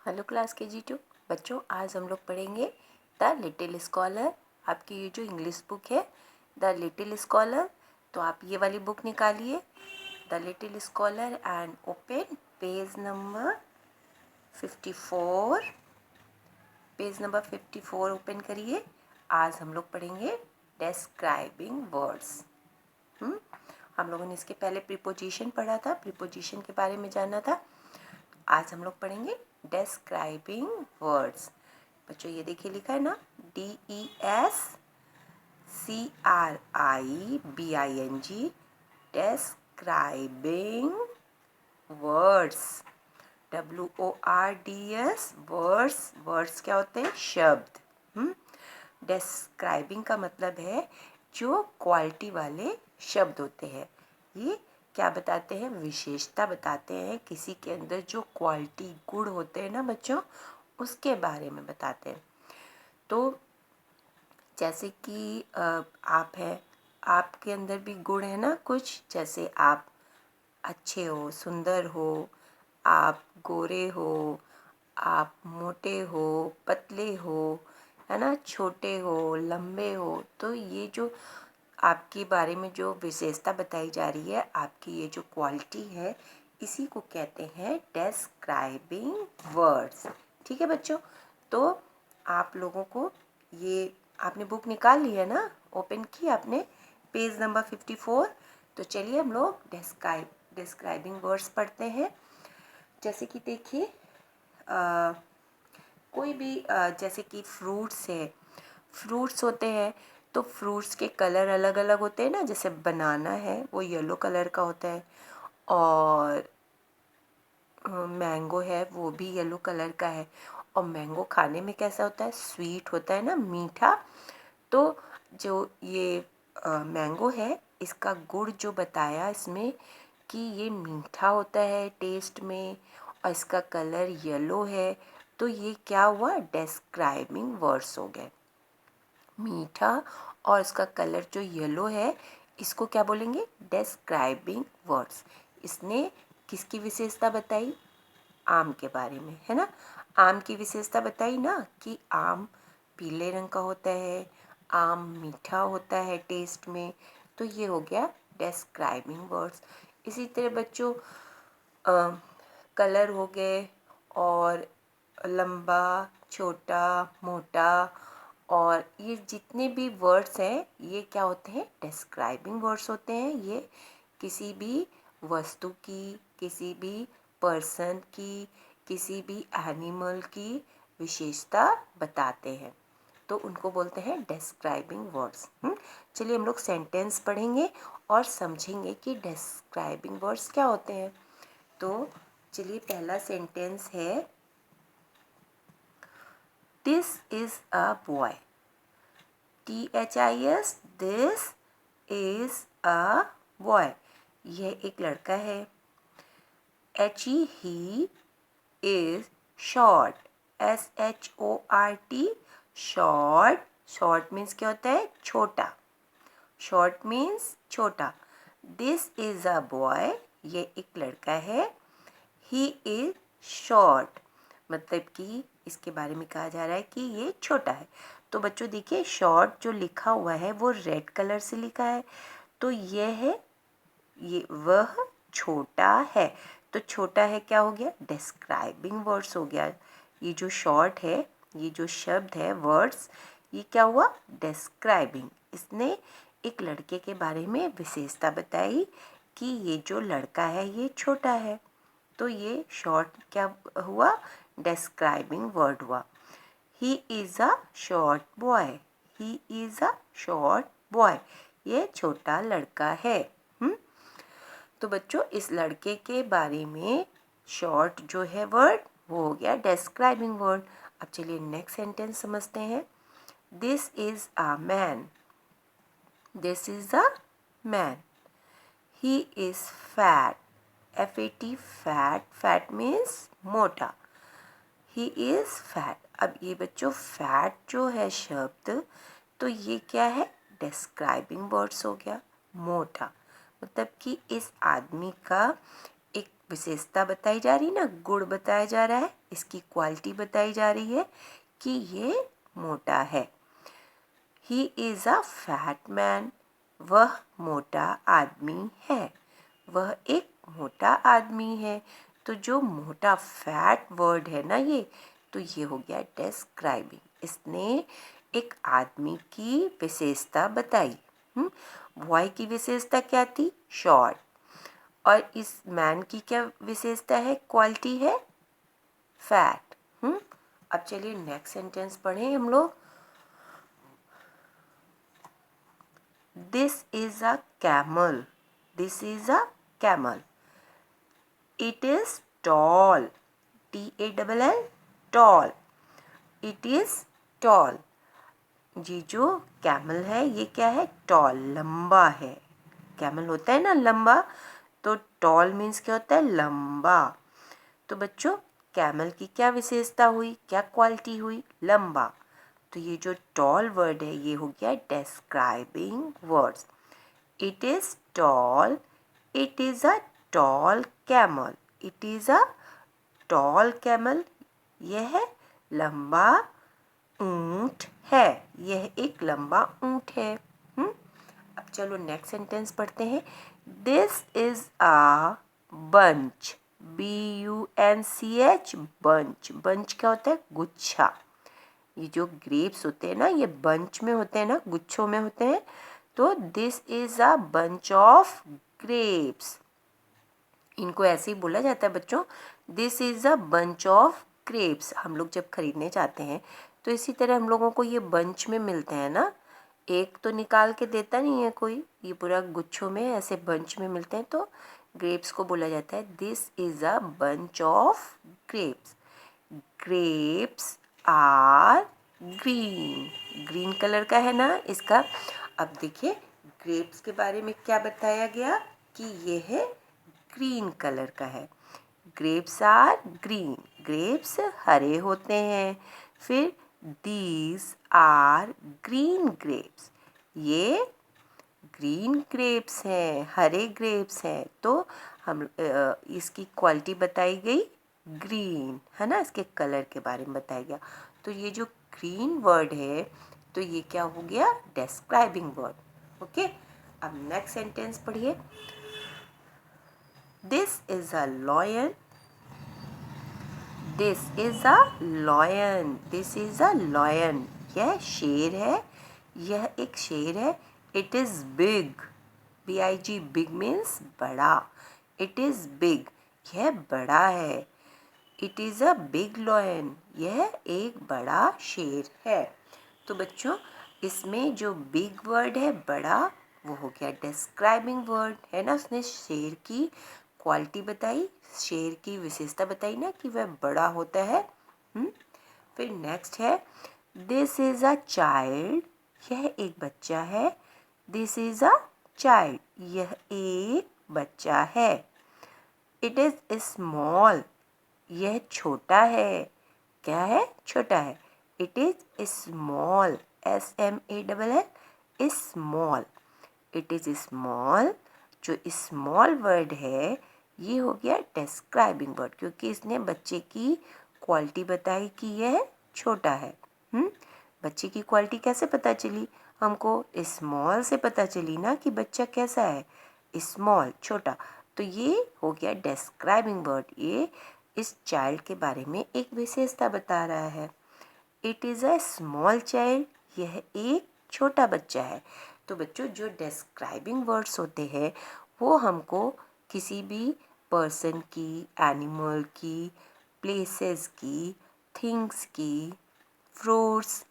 Hello class KG2 बच्चों, आज हम लोग पढ़ेंगे द लिटिल स्कॉलर। आपकी ये जो इंग्लिश बुक है द लिटिल स्कॉलर, तो आप ये वाली बुक निकालिए the little scholar and open page number 54। Page number 54 open करिए। आज हम लोग पढ़ेंगे डिस्क्राइबिंग वर्ड्स। हम लोगों ने इसके पहले प्रीपोजिशन पढ़ा था, प्रीपोजिशन के बारे में जाना था। आज हम लोग पढ़ेंगे डिस्क्राइबिंग वर्ड्स। बच्चों ये देखिए लिखा है ना, DESCRIBING, describing words. WORDS, words. Words क्या होते हैं? शब्द। डिस्क्राइबिंग का मतलब है जो क्वालिटी वाले शब्द होते हैं। ये क्या बताते हैं? विशेषता बताते हैं। किसी के अंदर जो क्वालिटी गुण होते हैं ना बच्चों, उसके बारे में बताते हैं। तो जैसे कि आप हैं, आपके अंदर भी गुण है ना कुछ, जैसे आप अच्छे हो, सुंदर हो, आप गोरे हो, आप मोटे हो, पतले हो, है ना, छोटे हो, लंबे हो। तो ये जो आपके बारे में जो विशेषता बताई जा रही है, आपकी ये जो क्वालिटी है, इसी को कहते हैं डिस्क्राइबिंग वर्ड्स। ठीक है बच्चों, तो आप लोगों को ये, आपने बुक निकाल ली है ना, ओपन की आपने पेज नंबर 54। तो चलिए हम लोग डिस्क्राइबिंग वर्ड्स पढ़ते हैं। जैसे कि देखिए कोई भी जैसे कि फ्रूट्स है, फ्रूट्स होते हैं तो फ्रूट्स के कलर अलग अलग होते हैं ना। जैसे बनाना है वो येलो कलर का होता है, और मैंगो है वो भी येलो कलर का है। और मैंगो खाने में कैसा होता है? स्वीट होता है ना, मीठा। तो जो ये मैंगो है, इसका गुण जो बताया इसमें कि ये मीठा होता है टेस्ट में, और इसका कलर येलो है। तो ये क्या हुआ? डिस्क्राइबिंग वर्ड्स हो गए। मीठा और इसका कलर जो येलो है, इसको क्या बोलेंगे? Describing words. इसने किसकी विशेषता बताई? आम के बारे में, है ना। आम की विशेषता बताई ना कि आम पीले रंग का होता है, आम मीठा होता है टेस्ट में। तो ये हो गया डिस्क्राइबिंग वर्ड्स। इसी तरह बच्चों कलर हो गए, और लंबा, छोटा, मोटा, और ये जितने भी वर्ड्स हैं ये क्या होते हैं? डिस्क्राइबिंग वर्ड्स होते हैं। ये किसी भी वस्तु की, किसी भी पर्सन की, किसी भी एनिमल की विशेषता बताते हैं, तो उनको बोलते हैं डिस्क्राइबिंग वर्ड्स। चलिए हम लोग सेंटेंस पढ़ेंगे और समझेंगे कि डिस्क्राइबिंग वर्ड्स क्या होते हैं। तो चलिए पहला सेंटेंस है, this is a boy. THIS, this is a boy. यह एक लड़का है। HE, he is short. SHORT, short. Short means क्या होता है? छोटा। शॉर्ट मीन्स छोटा। दिस इज अ बॉय, ये एक लड़का है। ही इज शॉर्ट, मतलब कि इसके बारे में कहा जा रहा है कि ये छोटा है। तो बच्चों देखिए, शॉर्ट जो लिखा हुआ है वो रेड कलर से लिखा है, तो यह है, ये वह छोटा है। तो छोटा है क्या हो गया? डिस्क्राइबिंग वर्ड्स हो गया। ये जो शॉर्ट है, ये जो शब्द है, वर्ड्स, ये क्या हुआ? डिस्क्राइबिंग। इसने एक लड़के के बारे में विशेषता बताई कि ये जो लड़का है ये छोटा है। तो ये शॉर्ट क्या हुआ? डिस्क्राइबिंग वर्ड हुआ। He is a short boy. He is a short boy, ये छोटा लड़का है। तो बच्चों इस लड़के के बारे में शॉर्ट जो है वर्ड, वो हो गया डिस्क्राइबिंग वर्ड। अब चलिए नेक्स्ट सेंटेंस समझते हैं। This is a man. This is a man. He is fat. FAT, fat. Fat means मोटा। He is fat. अब ये बच्चों फैट जो है शब्द, तो ये क्या है? डिस्क्राइबिंग वर्ड्स हो गया। मोटा मतलब कि इस आदमी का एक विशेषता बताई जा रही ना, गुण बताया जा रहा है, इसकी क्वालिटी बताई जा रही है कि ये मोटा है। He is a fat man, वह मोटा आदमी है, वह एक मोटा आदमी है। तो जो मोटा फैट वर्ड है ना ये, तो ये हो गया डिस्क्राइबिंग, इसने एक आदमी की विशेषता बताई। बॉय की विशेषता क्या थी? शॉर्ट। और इस मैन की क्या विशेषता है, क्वालिटी है फैट। अब चलिए नेक्स्ट सेंटेंस पढ़ें हम लोग। This is a camel, this is a camel, it is tall, TALL, tall, it is tall. ये जो कैमल है ये क्या है? टॉल, लंबा है। कैमल होता है ना लंबा, तो टॉल मीन्स क्या होता है? लंबा। तो बच्चों कैमल की क्या विशेषता हुई, क्या क्वालिटी हुई? लंबा। तो ये जो टॉल वर्ड है ये हो गया describing words. It is toll, it is a tall camel, it is a tall camel, यह लंबा ऊंट है, यह एक लंबा ऊंट है। अब चलो नेक्स्ट सेंटेंस पढ़ते हैं। This is a bunch, BUNCH, bunch. Bunch क्या होता है? गुच्छा। ये जो ग्रेप्स होते हैं ना ये बंच में होते हैं ना, गुच्छों में होते हैं। तो this is a bunch of grapes, इनको ऐसे ही बोला जाता है बच्चों, this is a bunch of grapes. हम लोग जब खरीदने जाते हैं तो इसी तरह हम लोगों को ये बंच में मिलते हैं ना, एक तो निकाल के देता नहीं है कोई, ये पूरा गुच्छों में ऐसे बंच में मिलते हैं। तो ग्रेप्स को बोला जाता है this is a bunch of grapes. Grapes are green, green colour का है ना इसका। अब देखिए ग्रेप्स के बारे में क्या बताया गया कि ये है ग्रीन कलर का है। ग्रेप्स आर ग्रीन, ग्रेप्स हरे होते हैं। फिर दीज आर ग्रीन ग्रेप्स, ये ग्रीन ग्रेप्स हैं, हरे ग्रेप्स हैं। तो हम इसकी क्वालिटी बताई गई ग्रीन, है ना, इसके कलर के बारे में बताया गया। तो ये जो ग्रीन वर्ड है तो ये क्या हो गया? Describing word. ओके, अब नेक्स्ट सेंटेंस पढ़िए। This is a lion, this is a lion, this is a lion, यह शेर है, यह एक शेर है। It is big, BIG, big means बड़ा। इट इज बिग, यह बड़ा है। It is a big lion, यह एक बड़ा शेर है। तो बच्चों इसमें जो बिग वर्ड है बड़ा, वो हो गया डिस्क्राइबिंग वर्ड, है ना। उसने शेर की क्वालिटी बताई, शेर की विशेषता बताई ना कि वह बड़ा होता है। फिर नेक्स्ट है दिस इज अ चाइल्ड, यह एक बच्चा है। दिस इज अ चाइल्ड, यह एक बच्चा है। इट इज स्मॉल, यह छोटा है। क्या है? छोटा है। It is small, SMALL, small. It is small, जो स्मॉल वर्ड है ये हो गया डिस्क्राइबिंग वर्ड, क्योंकि इसने बच्चे की क्वालिटी बताई कि यह छोटा है। बच्चे की क्वालिटी कैसे पता चली हमको? स्मॉल से पता चली ना कि बच्चा कैसा है, स्मॉल, छोटा। तो ये हो गया डिस्क्राइबिंग वर्ड, ये इस चाइल्ड के बारे में एक विशेषता बता रहा है। It is a small child, यह एक छोटा बच्चा है। तो बच्चों जो डिस्क्राइबिंग वर्ड्स होते हैं वो हमको किसी भी पर्सन की, एनिमल की, प्लेसेस की, थिंग्स की, फ्रूट्स,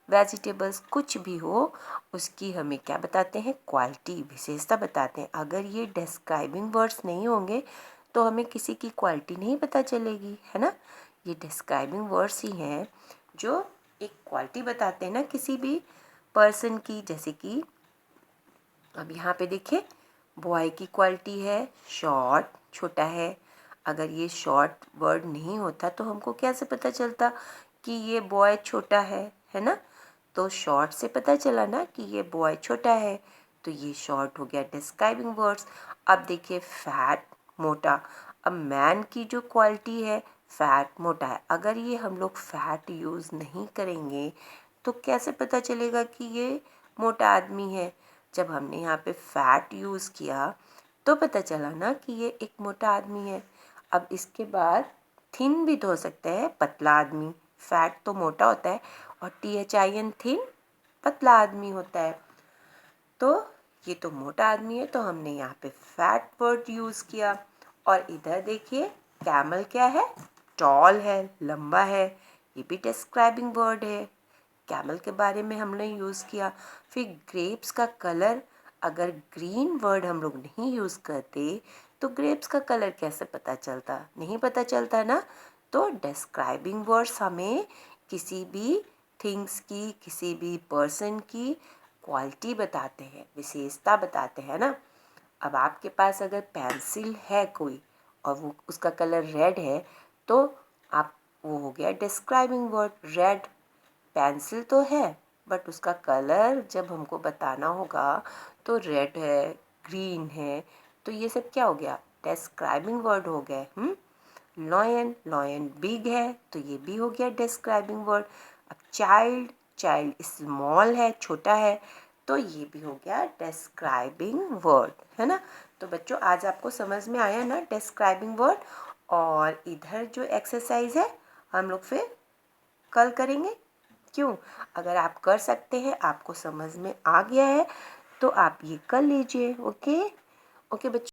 वेजिटेबल्स, कुछ भी हो उसकी हमें क्या बताते हैं? क्वालिटी, विशेषता बताते हैं। अगर ये डिस्क्राइबिंग वर्ड्स नहीं होंगे तो हमें किसी की क्वालिटी नहीं पता चलेगी, है ना। ये डिस्क्राइबिंग वर्ड्स ही हैं जो एक क्वालिटी बताते हैं ना किसी भी पर्सन की। जैसे कि अब यहाँ पे देखिए बॉय की क्वालिटी है शॉर्ट, छोटा है। अगर ये शॉर्ट वर्ड नहीं होता तो हमको कैसे पता चलता कि ये बॉय छोटा है ना। तो शॉर्ट से पता चला ना कि ये बॉय छोटा है, तो ये शॉर्ट हो गया डिस्क्राइबिंग वर्ड्स। अब देखिए फैट, मोटा। अब मैन की जो क्वालिटी है फैट, मोटा है। अगर ये हम लोग फैट यूज़ नहीं करेंगे तो कैसे पता चलेगा कि ये मोटा आदमी है? जब हमने यहाँ पे फैट यूज़ किया तो पता चला ना कि ये एक मोटा आदमी है। अब इसके बाद थिन भी तो हो सकता है, पतला आदमी। फैट तो मोटा होता है और THIN थिन पतला आदमी होता है। तो ये तो मोटा आदमी है, तो हमने यहाँ पे फैट वर्ड यूज़ किया। और इधर देखिए कैमल क्या है? टॉल है, लंबा है। ये भी डिस्क्राइबिंग वर्ड है, कैमल के बारे में हमने यूज़ किया। फिर ग्रेप्स का कलर, अगर ग्रीन वर्ड हम लोग नहीं यूज़ करते तो ग्रेप्स का कलर कैसे पता चलता? नहीं पता चलता ना। तो डिस्क्राइबिंग वर्ड्स हमें किसी भी थिंग्स की, किसी भी पर्सन की क्वालिटी बताते हैं, विशेषता बताते हैं ना। अब आपके पास अगर पेंसिल है कोई और वो उसका कलर रेड है तो आप, वो हो गया डिस्क्राइबिंग वर्ड। रेड पेंसिल तो है बट उसका कलर जब हमको बताना होगा तो रेड है, ग्रीन है, तो ये सब क्या हो गया? डिस्क्राइबिंग वर्ड हो गए। लॉयन, लॉयन बिग है तो ये भी हो गया डिस्क्राइबिंग वर्ड। अब चाइल्ड, चाइल्ड स्मॉल है, छोटा है, तो ये भी हो गया डिस्क्राइबिंग वर्ड, है ना। तो बच्चों आज आपको समझ में आया ना डिस्क्राइबिंग वर्ड। और इधर जो एक्सरसाइज है हम लोग फिर कल करेंगे। क्यों? अगर आप कर सकते हैं, आपको समझ में आ गया है तो आप ये कर लीजिए। ओके ओके बच्चों।